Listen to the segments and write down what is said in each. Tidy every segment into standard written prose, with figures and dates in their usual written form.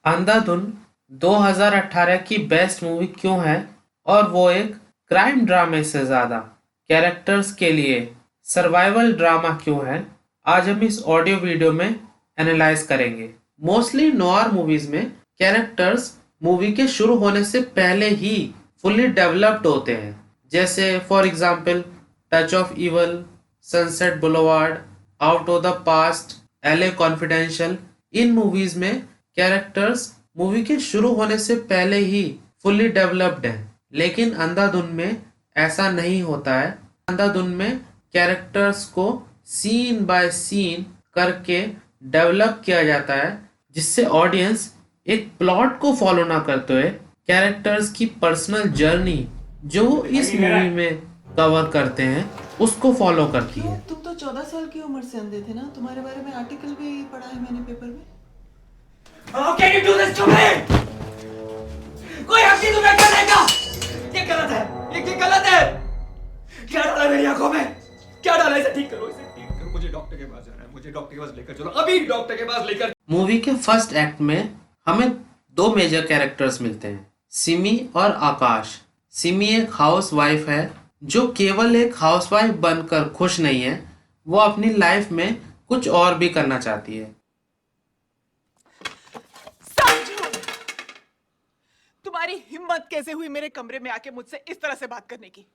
अंधाधुन 2018 की best movie क्यों है और वो एक क्राइम ड्रामे से ज़्यादा कैरेक्टर्स के लिए सर्वाइवल ड्रामा क्यों है, आज हम इस ऑडियो वीडियो में एनालाइज करेंगे। मोस्टली नोआर मूवीज में कैरेक्टर्स मूवी के शुरू होने से पहले ही फुल्ली डेवलप्ड होते हैं, जैसे for example touch of evil, sunset boulevard, out of the past, LA confidential. In movies में कैरेक्टर्स मूवी के शुरू होने से पहले ही फुल्ली डेवलप्ड है, लेकिन अंधाधुन में ऐसा नहीं होता है। अंधाधुन में कैरेक्टर्स को सीन बाय सीन करके डेवलप किया जाता है, जिससे ऑडियंस एक प्लॉट को फॉलो ना करते हुए कैरेक्टर्स की पर्सनल जर्नी जो वो इस मूवी में कवर करते हैं उसको फॉलो करती है। तुम तो 14 साल की उम्र से अंधे थे ना? तुम्हारे बारे में आर्टिकल भी पढ़ा है मैंने पेपर में। How can you do this to me? कोई हक नहीं तुम्हें करने का। ये गलत है, ये गलत है। क्या डाला मेरी आंखों में? क्या डाला? इसे ठीक करो, इसे ठीक करो। मुझे डॉक्टर के पास जाना है, मुझे डॉक्टर के पास लेकर चलो, अभी डॉक्टर के पास लेकर। मूवी के फर्स्ट एक्ट में हमें दो मेजर कैरेक्टर्स मिलते हैं, सिमी और आकाश। सिमी एक हाउस वाइफ है जो केवल एक हाउसवाइफ बनकर खुश नहीं है, वो अपनी लाइफ में कुछ और भी करना चाहती है। समझो, तुम्हारी हिम्मत कैसे हुई मेरे कमरे में आके मुझसे इस तरह से बात करने की?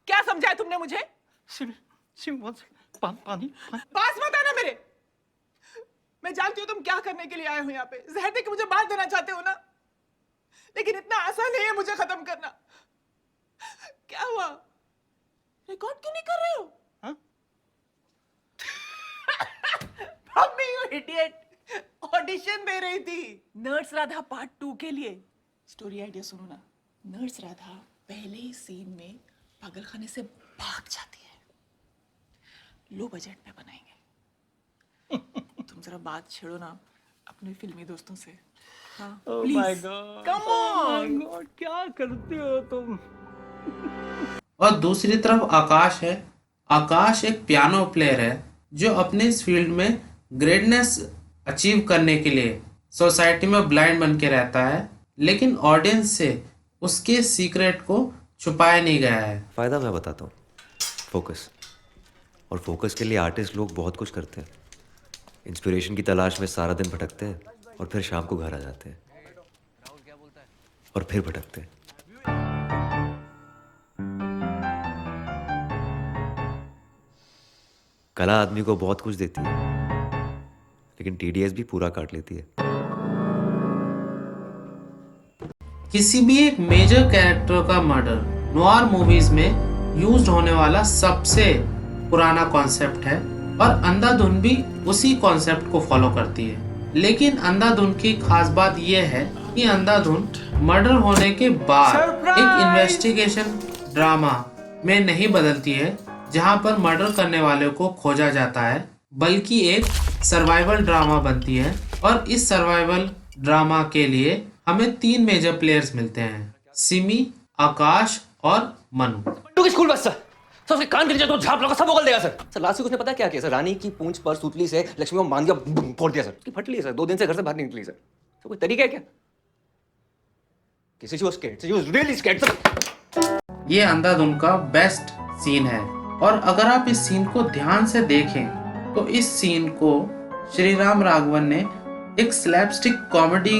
क्या समझा है तुमने मुझे? पानी पास मत आना मेरे। मैं जानती हूँ तुम क्या करने के लिए आए हो यहाँ पे। जहर दे के मुझे मार देना चाहते हो ना, लेकिन इतना आसान नहीं है मुझे खत्म करना। क्या हुआ? रिकॉर्ड क्यों नहीं कर रहे हो? मम्मी, यू इडियट, ऑडिशन दे रही थी नर्स राधा पार्ट 2 के लिए। स्टोरी आइडिया सुनो ना। नर्स राधा पहले ही सीन में पागलखाने से भाग जाती है। लो बजट पे बनाएंगे। तुम जरा बात छेड़ो ना अपने फिल्मी दोस्तों से। हाँ, प्लीज कम ऑन। क्या करते हो तुम? और दूसरी तरफ आकाश है। आकाश एक पियानो प्लेयर है जो अपने इस फील्ड में ग्रेटनेस अचीव करने के लिए सोसाइटी में ब्लाइंड बन के रहता है, लेकिन ऑडियंस से उसके सीक्रेट को छुपाया नहीं गया है। फ़ायदा मैं बताता हूँ, फोकस। और फोकस के लिए आर्टिस्ट लोग बहुत कुछ करते हैं। इंस्पिरेशन की तलाश में सारा दिन भटकते हैं और फिर शाम को घर आ जाते हैं और फिर भटकते हैं। कला आदमी को बहुत कुछ देती है, लेकिन टीडीएस भी पूरा काट लेती है। किसी भी एक मेजर कैरेक्टर का मर्डर नोआर मूवीज में यूज्ड होने वाला सबसे पुराना कॉन्सेप्ट है और अंधाधुन भी उसी कॉन्सेप्ट को फॉलो करती है। लेकिन अंधाधुन की खास बात यह है कि अंधाधुन मर्डर होने के बाद एक इन्वेस्टिगेशन ड्रामा में नहीं बदलती है जहां पर मर्डर करने वाले को खोजा जाता है, बल्कि एक सर्वाइवल ड्रामा बनती है। और इस सर्वाइवल ड्रामा के लिए हमें 3 मेजर प्लेयर्स मिलते हैं, सिमी, आकाश और मनु। तो स्कूल बस सर उसके कान गिर जाए तो झाप लगा सब उगल देगा सर। लास्ट वीक उसने पता क्या किया सर? रानी की पूंछ पर सूतली से लक्ष्मी को बांध दिया, फोड़ दिया सर। उसकी फट ली है सर, 2 दिन से घर से बाहर नहीं निकली सर। तो कोई तरीका है क्या? किसी she was really scared sir. ये अंधाधुन का बेस्ट सीन है और अगर आप इस सीन को ध्यान से देखें तो इस सीन को श्रीराम राघवन ने एक स्लैपस्टिक कॉमेडी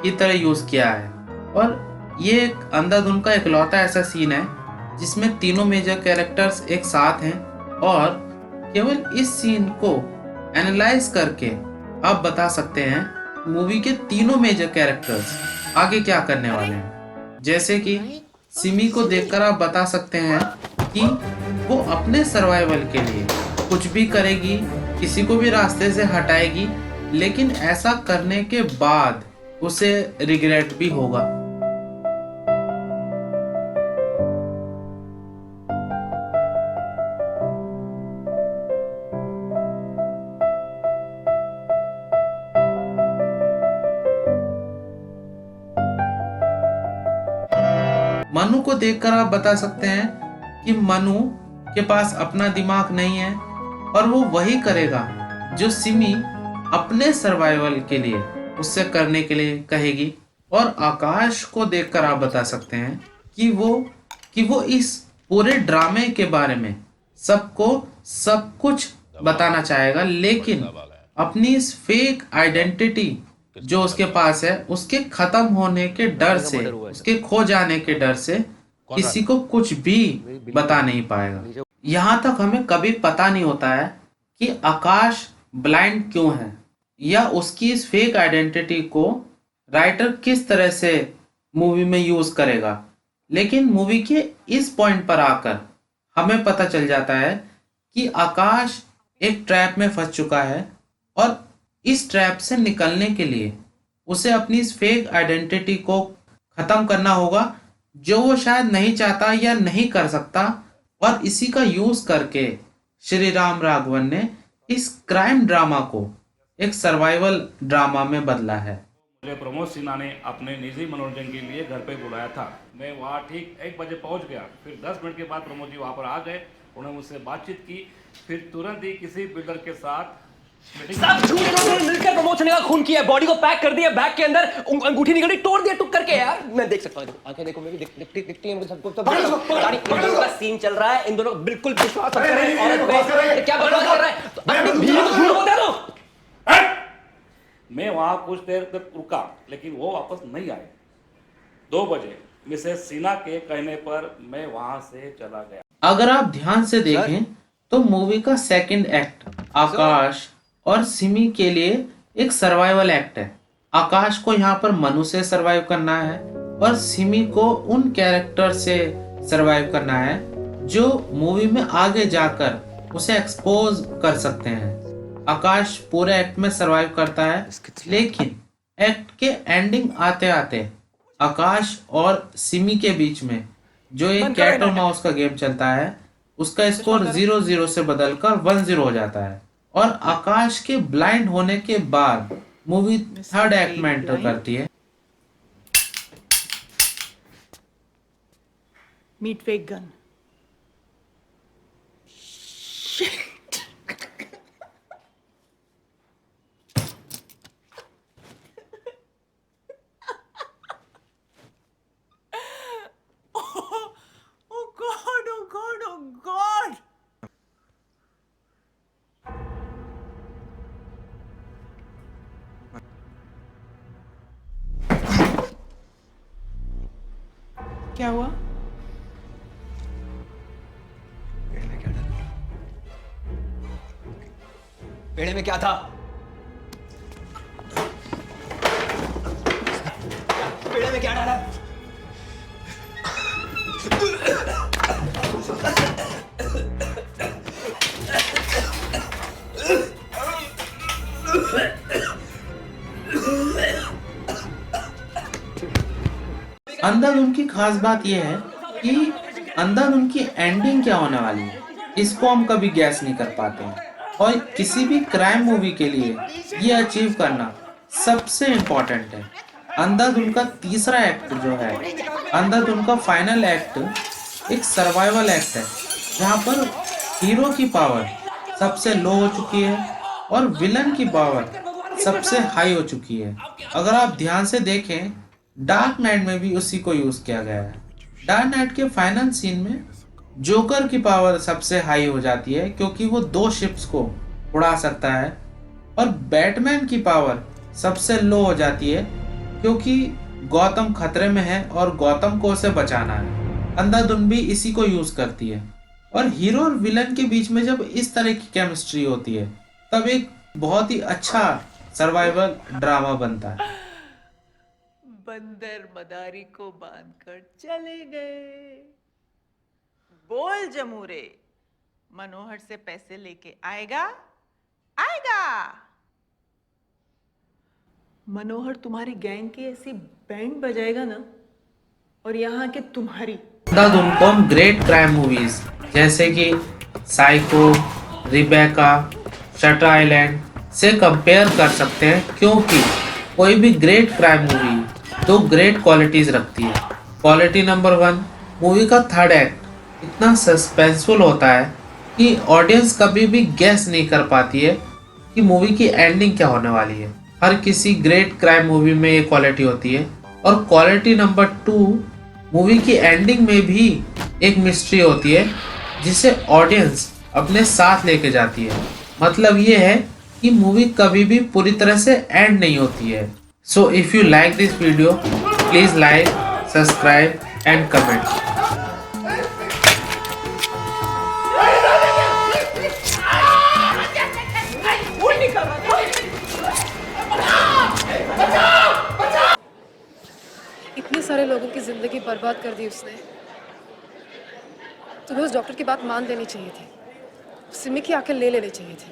की तरह यूज किया है। और ये एक अंधाधुन का इकलौता ऐसा सीन है जिसमें तीनों मेजर कैरेक्टर्स एक साथ हैं और केवल इस सीन को एनालाइज करके आप बता सकते हैं मूवी के तीनों मेजर कैरेक्टर्स आगे क्या करने वाले हैं। जैसे कि सिमी को देखकर आप बता सकते हैं कि वो अपने सर्वाइवल के लिए कुछ भी करेगी, किसी को भी रास्ते से हटाएगी, लेकिन ऐसा करने के बाद उसे रिग्रेट भी होगा। मनु को देखकर आप बता सकते हैं कि मनु के पास अपना दिमाग नहीं है और वो वही करेगा जो सिमी अपने सर्वाइवल के लिए उससे करने के लिए कहेगी, और आकाश को देखकर आप बता सकते हैं कि वो इस पूरे ड्रामे के बारे में सबको सब कुछ बताना चाहेगा, लेकिन अपनी इस फेक आइडेंटिटी जो उसके पास है उसके खत्म होने के डर से, उसके खो जाने के डर से किसी को कुछ भी बता नहीं पाएगा। यहाँ तक हमें कभी पता नहीं होता है कि आकाश ब्लाइंड क्यों है, या उसकी इस फेक आइडेंटिटी को राइटर किस तरह से मूवी में यूज करेगा। लेकिन मूवी के इस पॉइंट पर आकर हमें पता चल जाता है कि आकाश एक ट्रैप में फंस चुका है, और इस ट्रैप से निकलने के लिए उसे अपनी इस फेक आइडेंटिटी को खत्म करना होगा, जो वो शायद नहीं चाहता या नहीं कर सकता। और इसी का यूज करके श्री राम राघवन ने इस क्राइम ड्रामा को एक सर्वाइवल ड्रामा में बदला है। मुझे प्रमोद सिन्हा ने अपने निजी मनोरंजन के लिए घर पे बुलाया था। मैं वहाँ ठीक 1 बजे पहुँच गया। फिर 10 मिनट के बाद प्रमोद जी वहाँ पर आ गए। उन्होंने मुझसे बातचीत की। फिर तुरंत ही किसी बिल्डर के साथ सब झूठ लोगों ने मिलकर प्रमोशन का खून किया, बॉडी को पैक कर दिया, बैग के अंदर अंगूठी निकली, तोड़ दिया टुक करके। यार मैं देख सकता हूँ, आंखें देखो मेरी दिखती है मुझे सबको। इन दोनों का सीन चल रहा है, इन दोनों को बिल्कुल विश्वास कर रहे हैं औरत पे। क्या बकवास कर रहा है? अपनी बीवी को झूठ बोलते हो। मैं वहाँ कुछ देर तक रुका, लेकिन वो वापस नहीं आए। 2 बजे मिसेस सिन्हा के कहने पर मैं वहाँ से चला गया। अगर आप ध्यान से देखें तो मूवी का सेकंड एक्ट आकाश और सिमी के लिए एक सर्वाइवल एक्ट है। आकाश को यहाँ पर मनु से सर्वाइव करना है, और सिमी को उन कैरेक्टर से सर्वाइव करना है जो मूवी में आगे जाकर उसे एक्सपोज कर सकते हैं। आकाश पूरे एक्ट में सर्वाइव करता है, लेकिन एक्ट के एंडिंग आते आते आकाश और सिमी के बीच में जो एक कैट और माउस का गेम चलता है, उसका स्कोर 0-0 से बदलकर 1-0 हो जाता है। और आकाश के ब्लाइंड होने के बाद मूवी थर्ड एक्ट में एंटर करती है। Meet fake gun. Oh God, oh God, oh God. क्या हुआ? पेड़े में क्या था? पेड़े में क्या डाला? अंधाधुन की खास बात यह है कि अंधाधुन की एंडिंग क्या होने वाली है, इसको हम कभी गैस नहीं कर पाते हैं। और किसी भी क्राइम मूवी के लिए ये अचीव करना सबसे इम्पोर्टेंट है। अंधाधुन का तीसरा एक्ट जो है, अंधाधुन का फाइनल एक्ट एक सर्वाइवल एक्ट है, जहाँ पर हीरो की पावर सबसे लो हो चुकी है और विलन की पावर सबसे हाई हो चुकी है। अगर आप ध्यान से देखें, डार्क नाइट में भी उसी को यूज किया गया है। डार्क नाइट के फाइनल सीन में जोकर की पावर सबसे हाई हो जाती है, क्योंकि वो 2 शिप्स को उड़ा सकता है, और बैटमैन की पावर सबसे लो हो जाती है, क्योंकि गौतम खतरे में है और गौतम को उसे बचाना है। अंधाधुन भी इसी को यूज करती है। और हीरो और विलन के बीच में जब इस तरह की केमिस्ट्री होती है, तब एक बहुत ही अच्छा सर्वाइवल ड्रामा बनता है। बंदर मदारी को बांधकर चले गए। बोल जमूरे, मनोहर से पैसे लेके आएगा? आएगा। मनोहर तुम्हारी गैंग की ऐसी बैंड बजाएगा ना, और यहाँ के तुम्हारी। अंधाधुन को हम ग्रेट क्राइम मूवीज जैसे कि साइको, रिबेका, शटर आइलैंड से कंपेयर कर सकते हैं, क्योंकि कोई भी great crime movie 2 great qualities रखती है। क्वालिटी नंबर 1, मूवी का थर्ड एक्ट इतना सस्पेंसफुल होता है कि ऑडियंस कभी भी गेस नहीं कर पाती है कि मूवी की एंडिंग क्या होने वाली है। हर किसी ग्रेट क्राइम मूवी में ये क्वालिटी होती है। और क्वालिटी नंबर 2, मूवी की एंडिंग में भी एक मिस्ट्री होती है जिसे ऑडियंस अपने साथ लेके जाती है। मतलब ये है कि मूवी कभी भी पूरी तरह से एंड नहीं होती है। So if you like this video, please like, subscribe and comment. इतने सारे लोगों की जिंदगी बर्बाद कर दी उसने। तुम्हें उस डॉक्टर की बात मान लेनी चाहिए थी, सिमी की आंखें ले लेनी चाहिए थी।